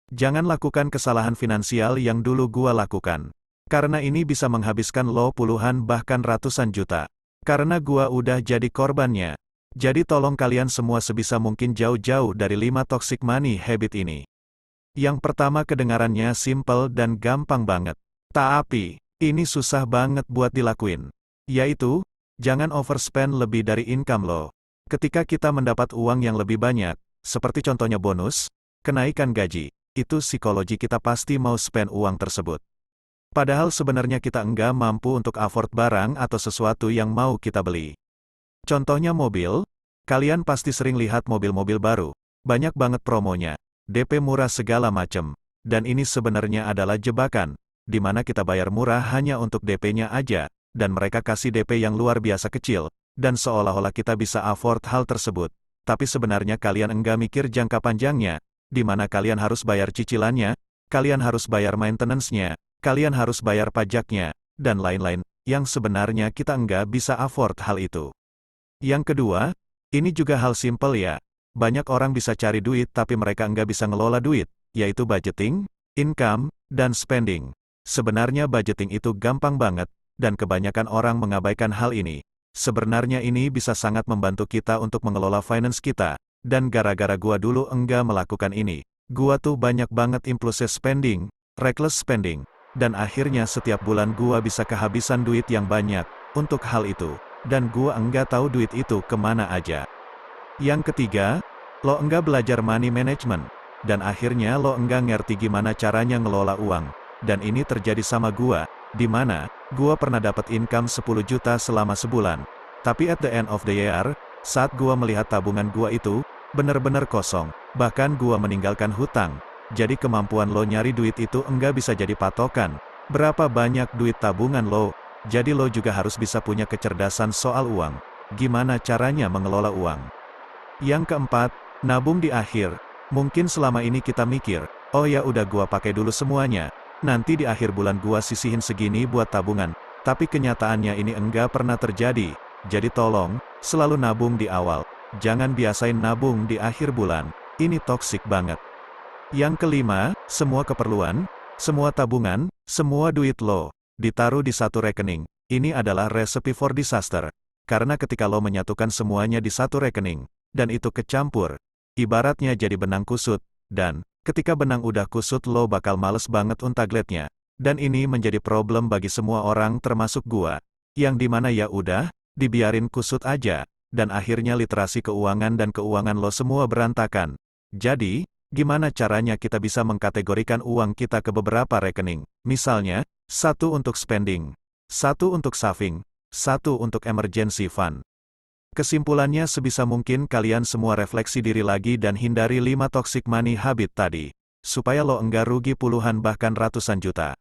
Jangan lakukan kesalahan finansial yang dulu gua lakukan. Karena ini bisa menghabiskan lo puluhan bahkan ratusan juta. Karena gua udah jadi korbannya. Jadi tolong kalian semua sebisa mungkin jauh-jauh dari 5 toxic money habit ini. Yang pertama kedengarannya simple dan gampang banget. Tapi, ini susah banget buat dilakuin. Yaitu, jangan overspend lebih dari income lo. Ketika kita mendapat uang yang lebih banyak, seperti contohnya bonus, kenaikan gaji, itu psikologi kita pasti mau spend uang tersebut. Padahal sebenarnya kita enggak mampu untuk afford barang atau sesuatu yang mau kita beli. Contohnya mobil, kalian pasti sering lihat mobil-mobil baru, banyak banget promonya, DP murah segala macem, dan ini sebenarnya adalah jebakan, di mana kita bayar murah hanya untuk DP-nya aja, dan mereka kasih DP yang luar biasa kecil, dan seolah-olah kita bisa afford hal tersebut, tapi sebenarnya kalian enggak mikir jangka panjangnya, di mana kalian harus bayar cicilannya, kalian harus bayar maintenance-nya, kalian harus bayar pajaknya, dan lain-lain, yang sebenarnya kita enggak bisa afford hal itu. Yang kedua, ini juga hal simple ya. Banyak orang bisa cari duit tapi mereka enggak bisa ngelola duit, yaitu budgeting, income, dan spending. Sebenarnya budgeting itu gampang banget, dan kebanyakan orang mengabaikan hal ini. Sebenarnya ini bisa sangat membantu kita untuk mengelola finance kita, dan gara-gara gua dulu enggak melakukan ini. Gua tuh banyak banget impulsive spending, reckless spending, dan akhirnya setiap bulan gua bisa kehabisan duit yang banyak, untuk hal itu. Dan gua enggak tahu duit itu kemana aja. Yang ketiga, lo enggak belajar money management, dan akhirnya lo enggak ngerti gimana caranya ngelola uang. Dan ini terjadi sama gua, di mana gua pernah dapat income 10 juta selama sebulan. Tapi at the end of the year, saat gua melihat tabungan gua itu, bener-bener kosong, bahkan gua meninggalkan hutang. Jadi kemampuan lo nyari duit itu enggak bisa jadi patokan. Berapa banyak duit tabungan lo? Jadi lo juga harus bisa punya kecerdasan soal uang. Gimana caranya mengelola uang? Yang keempat, nabung di akhir. Mungkin selama ini kita mikir, oh ya udah gua pakai dulu semuanya, nanti di akhir bulan gua sisihin segini buat tabungan. Tapi kenyataannya ini enggak pernah terjadi. Jadi tolong, selalu nabung di awal. Jangan biasain nabung di akhir bulan. Ini toksik banget. Yang kelima, semua keperluan, semua tabungan, semua duit lo ditaruh di satu rekening. Ini adalah recipe for disaster. Karena ketika lo menyatukan semuanya di satu rekening, dan itu kecampur, ibaratnya jadi benang kusut, dan ketika benang udah kusut lo bakal males banget untagletnya. Dan ini menjadi problem bagi semua orang termasuk gua, yang dimana ya udah, dibiarin kusut aja, dan akhirnya literasi keuangan dan keuangan lo semua berantakan. Jadi, gimana caranya kita bisa mengkategorikan uang kita ke beberapa rekening? Misalnya, 1 untuk spending, 1 untuk saving, 1 untuk emergency fund. Kesimpulannya sebisa mungkin kalian semua refleksi diri lagi dan hindari 5 toxic money habit tadi, supaya lo enggak rugi puluhan bahkan ratusan juta.